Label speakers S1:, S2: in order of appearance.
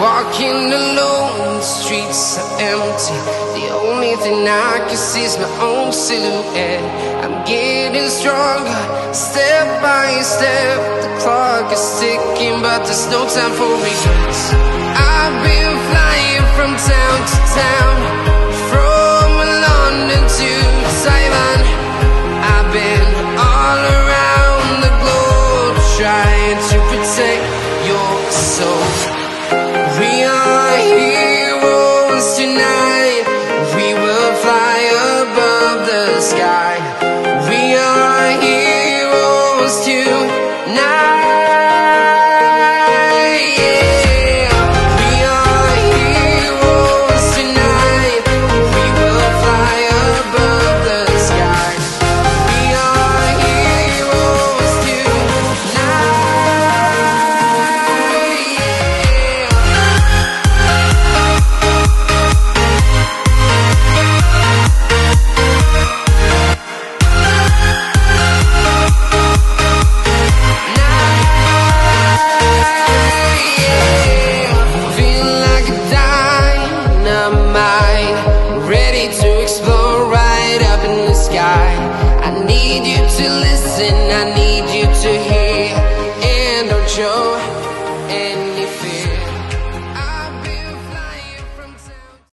S1: Walking alone, the streets are empty. The only thing I can see is my own silhouette. I'm getting stronger, step by step. The clock is ticking, but there's no time for regrets. I've been flying from town to town, from London to Taiwan. I've been all around the globe, trying to protect your soul. We are heroes tonight. We will fly above the sky. We are heroes tonight. Yeah. We are heroes tonight. We will fly above the sky. We are heroes tonight. Ready to explore right up in the sky. I need you to listen, I need you